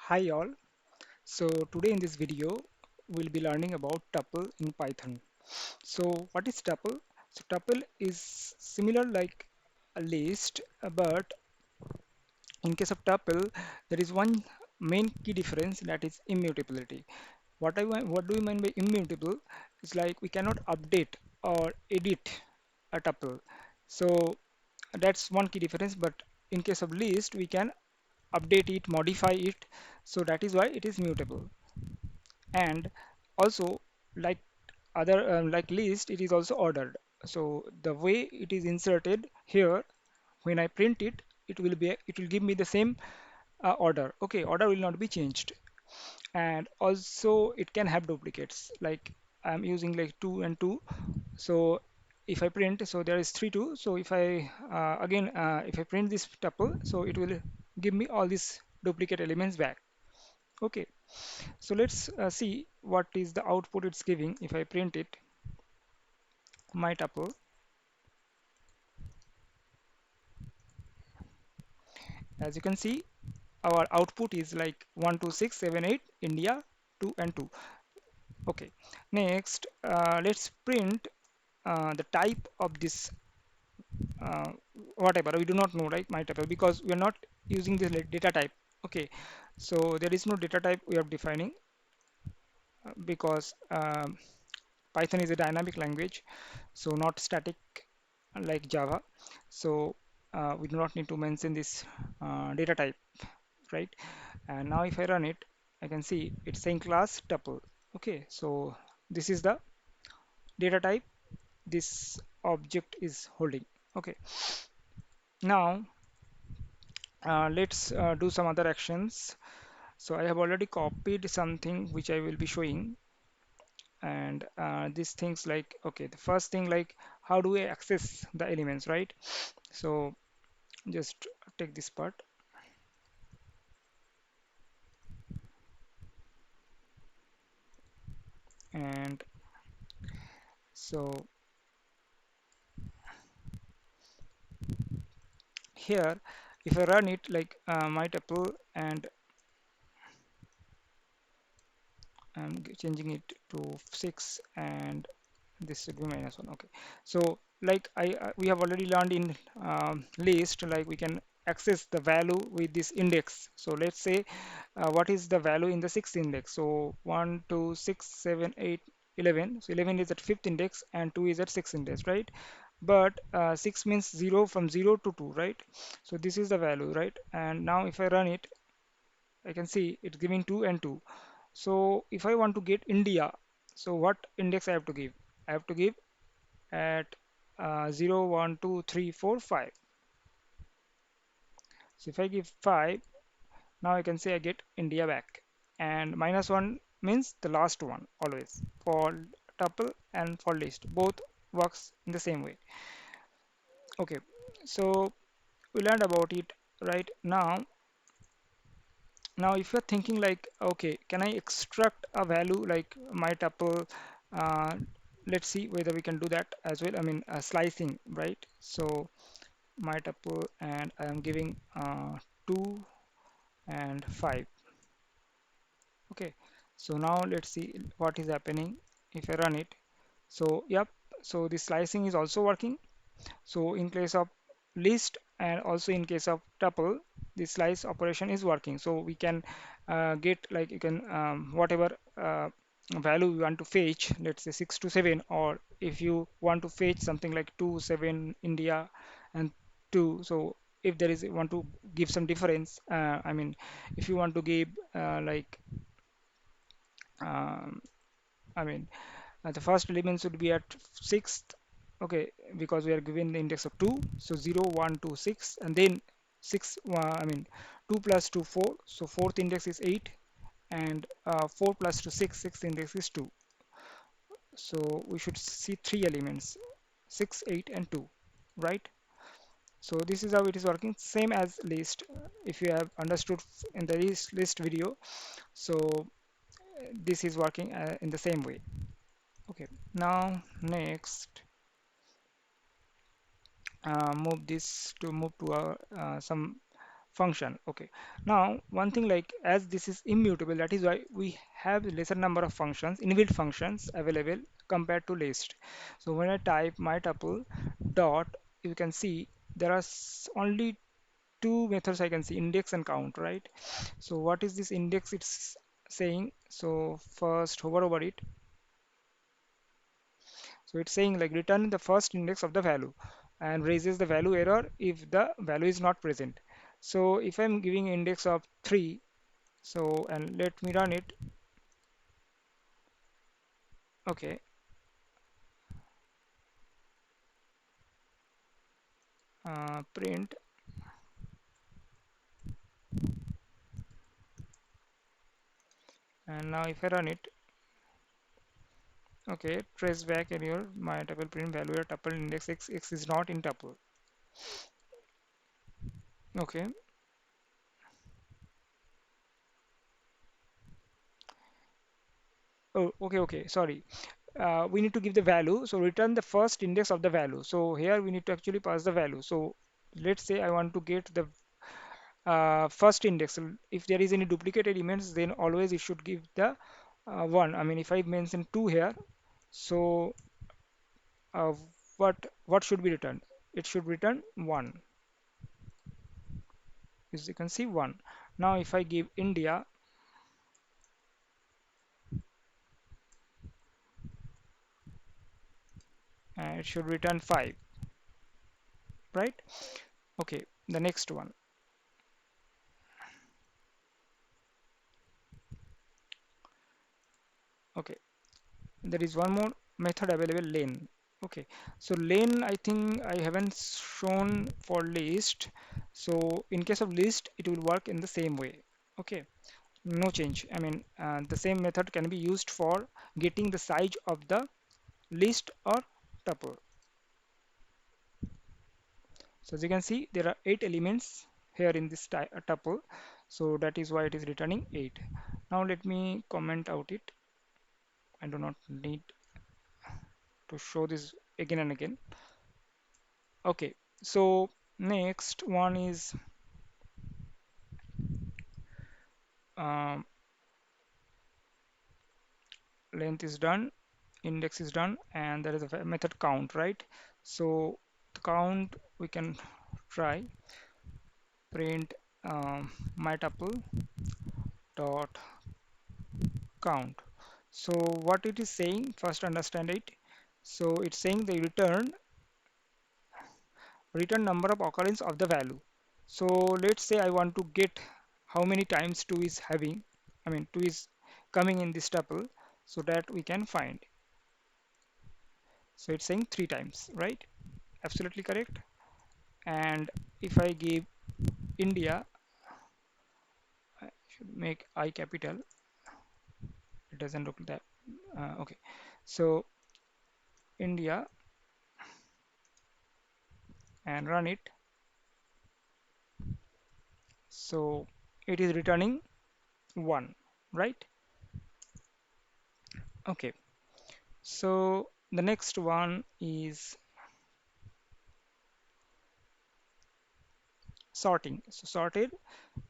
Hi all. So today in this video we'll be learning about tuple in Python. So what is tuple? So tuple is similar like a list, but in case of tuple there is one main key difference, that is immutability. What do you mean by immutable? It's like we cannot update or edit a tuple. So that's one key difference, but in case of list we can update it, modify it, so that is why it is mutable. And also, like other like list, it is also ordered. So the way it is inserted here, when I print it, it will give me the same order. Okay, order will not be changed. And also it can have duplicates, like I'm using like 2 and 2. So if I print, so there is 3 2. So if I again if I print this tuple, so it will give me all these duplicate elements back. Okay, so let's see what is the output it's giving if I print it, my tuple. As you can see, our output is like 1 2 6 7 8 India 2 and 2. Okay, next let's print the type of this whatever. We do not know, right, my tuple, because we are not using the data type. Okay, so there is no data type we are defining because Python is a dynamic language, so not static like Java. So we do not need to mention this data type, right? And now if I run it, I can see it's saying class tuple. Okay, so this is the data type this object is holding. Okay, now let's do some other actions. So I have already copied something which I will be showing, and these things like, okay, the first thing, like how do I access the elements, right? So just take this part, and so here if I run it like my tuple, and I'm changing it to 6, and this should be -1. Okay, so like we have already learned in list, like we can access the value with this index. So let's say what is the value in the sixth index. So 1 2 6 7 8 11. So 11 is at fifth index and 2 is at sixth index, right? But 6 means 0, from 0 to 2, right? So this is the value, right? And now if I run it, I can see it's giving 2 and 2. So if I want to get India, so what index I have to give? I have to give at 0 1 2 3 4 5. So if I give 5, now I can say I get India back. And -1 means the last one, always for tuple and for list, both works in the same way. Okay, so we learned about it. Right now, if you're thinking like, okay, can I extract a value like my tuple? uh, let's see whether we can do that as well. I mean slicing, right? So my tuple, and I am giving 2 and 5. Okay, so now let's see what is happening if I run it. So yep, so the slicing is also working. So in case of list and also in case of tuple, the slice operation is working. So we can get, like, you can whatever value you want to fetch, let's say 6 to 7, or if you want to fetch something like 2 7 India and 2. So if there is want to give some difference, I mean if you want to give like um, I mean the first elements would be at sixth. Okay, because we are given the index of 2, so 0 1 2 6, and then 6 I mean 2 plus 2 4, so fourth index is 8, and 4 plus 2 6, sixth index is 2. So we should see three elements, 6 8 and 2, right? So this is how it is working, same as list, if you have understood in the list video. So this is working in the same way. Okay, now next, move to our some function. Okay, now one thing, like as this is immutable, that is why we have lesser number of functions, inbuilt functions available compared to list. So when I type my tuple dot, you can see there are only two methods I can see, index and count, right? So what is this index it's saying? So first hover over it. So it's saying like return the first index of the value and raises the value error if the value is not present. So if I'm giving index of 3, so and let me run it. Okay, print, and now if I run it, okay, trace back error, my tuple print value at tuple index x is not in tuple. Okay, oh, okay, sorry. We need to give the value, so return the first index of the value. So here we need to actually pass the value. So let's say I want to get the first index. If there is any duplicate elements, then always it should give the 1. I mean, if I mention 2 here, so uh, what should be returned? It should return 1. As you can see, 1. Now if I give India, it should return 5, right? Okay, the next one. Okay, there is one more method available, len. Okay, so len I think I haven't shown for list. So in case of list, it will work in the same way. Okay, no change. I mean, the same method can be used for getting the size of the list or tuple. So as you can see, there are 8 elements here in this tuple. So that is why it is returning 8. Now let me comment out it. I do not need to show this again and again. Okay, so next one is um, length is done, index is done, and there is a method count, right? So the count we can try print my tuple dot count. So what it is saying, first understand it. So it's saying the return number of occurrence of the value. So let's say I want to get how many times 2 is having, I mean 2 is coming in this tuple, so that we can find. So it's saying 3 times, right? Absolutely correct. And if I give India, I should make I capital. It doesn't look that okay. So India and run it. So it is returning 1, right? Okay. So the next one is sorting. So sorted,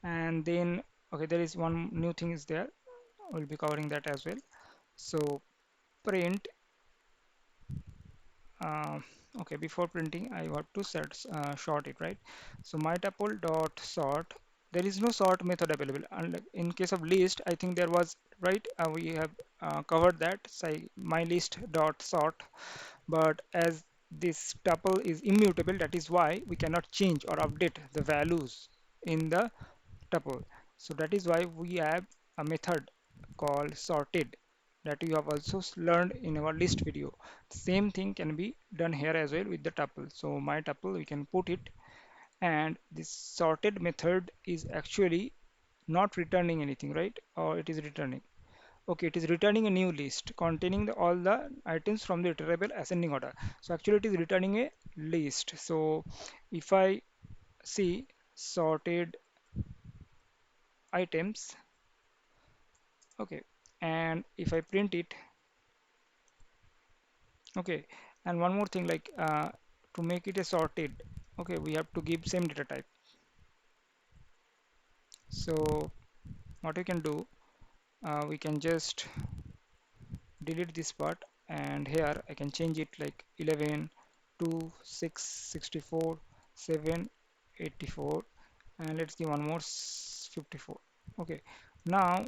and then okay, there is one new thing is there. We'll be covering that as well. So print. Uh, okay, before printing, I have to sort it, right? So my tuple dot sort. There is no sort method available. And in case of list, I think there was, right. We have covered that. Say my list dot sort. But as this tuple is immutable, that is why we cannot change or update the values in the tuple. So that is why we have a method called sorted that you have also learned in our list video. Same thing can be done here as well with the tuple. So my tuple, we can put it, and this sorted method is actually not returning anything, right? Or it is returning. Okay, it is returning a new list containing all the items from the iterable ascending order. So actually it is returning a list. So if I see sorted items, okay, and if I print it, okay, and one more thing, like to make it a sorted, okay, we have to give same data type. So what we can do, we can just delete this part, and here I can change it like 11, 2, 6, 64, 7, 84, and let's give one more 54. Okay, now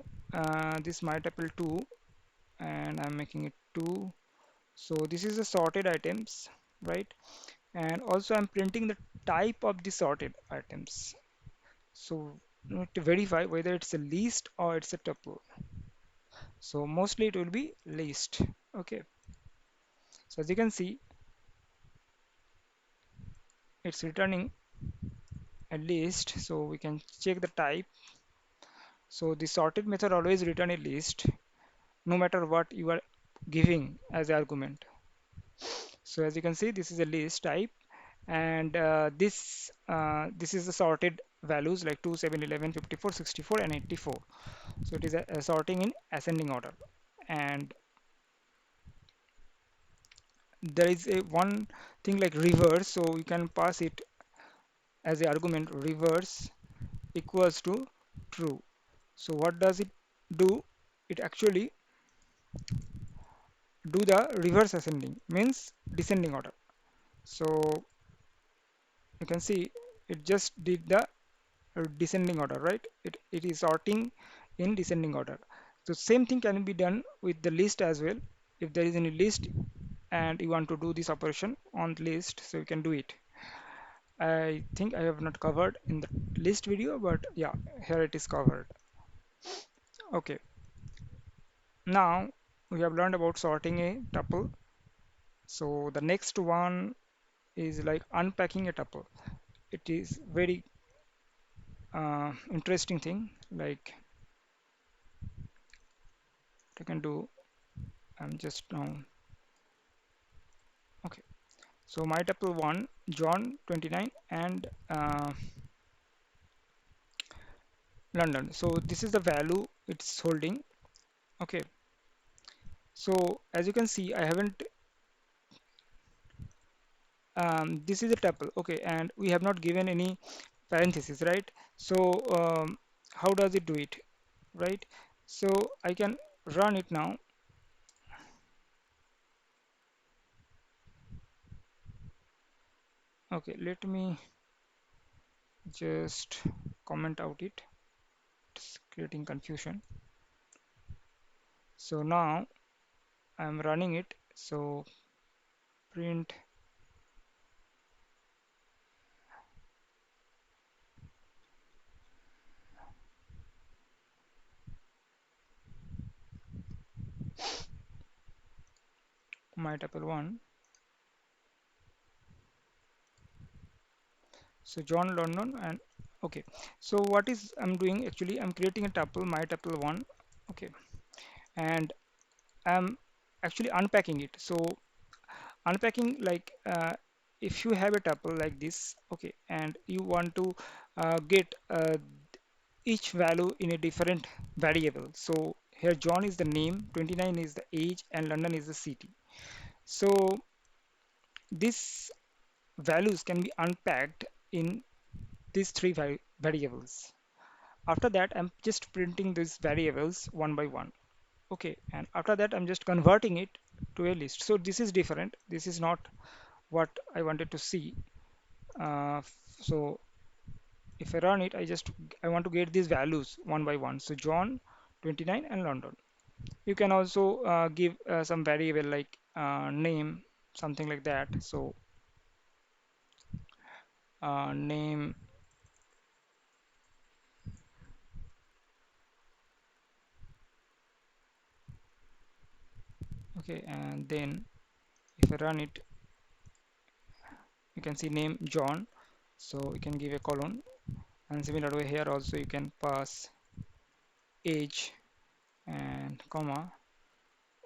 this my tuple 2, and I'm making it 2. So this is the sorted items, right? And also I'm printing the type of the sorted items. So you need to verify whether it's a list or it's a tuple. So mostly it will be list. Okay. So as you can see, it's returning a list. So we can check the type. So the sorted method always return a list, no matter what you are giving as argument. So as you can see, this is a list type, and this is the sorted values like 2, 7, 11, 54, 64, and 84. So it is a sorting in ascending order, and there is a one thing like reverse, so you can pass it as the argument reverse equals to true. So what does it do? It actually do the reverse ascending, means descending order. So you can see it just did the descending order, right? It is sorting in descending order. So same thing can be done with the list as well. If there is any list and you want to do this operation on the list, so you can do it. I think I have not covered in the list video, but yeah, here it is covered. Okay, now we have learned about sorting a tuple. So the next one is like unpacking a tuple. It is very interesting thing. Like what I can do, I'm just now okay. So my tuple 1, John 29, and London. So this is the value it's holding. Okay. So as you can see, I haven't this is a tuple. Okay, and we have not given any parenthesis, right? So how does it do it, right? So I can run it now. Okay, let me just comment out it. It's creating confusion. So now I'm running it. So print my tuple 1. So John London, and okay. So what is I'm doing actually, I'm creating a tuple, my tuple 1. Okay, and I'm actually unpacking it. So unpacking, like if you have a tuple like this, okay, and you want to get each value in a different variable. So here John is the name, 29 is the age, and London is the city. So these values can be unpacked in these three variables. After that, I'm just printing these variables one by one. Okay, and after that, I'm just converting it to a list. So this is different. This is not what I wanted to see. So if I run it, I want to get these values one by one. So John, 29, and London. You can also give some variable like name, something like that. So name, okay, and then if I run it, you can see name John. So you can give a colon, and similar way here also you can pass age and comma,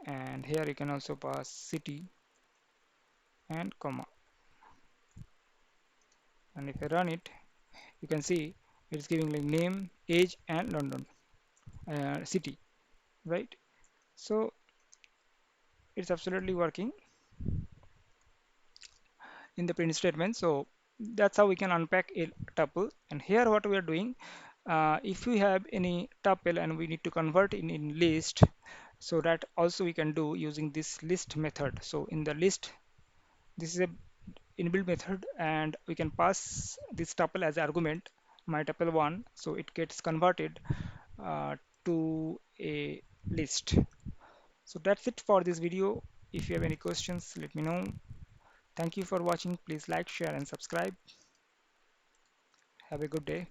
and here you can also pass city and comma. And if I run it, you can see it's giving like name, age, and London city, right? So it's absolutely working in the print statement. So that's how we can unpack a tuple. And here what we are doing, If we have any tuple and we need to convert in list, so that also we can do using this list method. So in the list, this is a inbuilt method, and we can pass this tuple as argument, my tuple 1, so it gets converted uh, to a list. So that's it for this video. If you have any questions, let me know. Thank you for watching. Please like, share, and subscribe. Have a good day.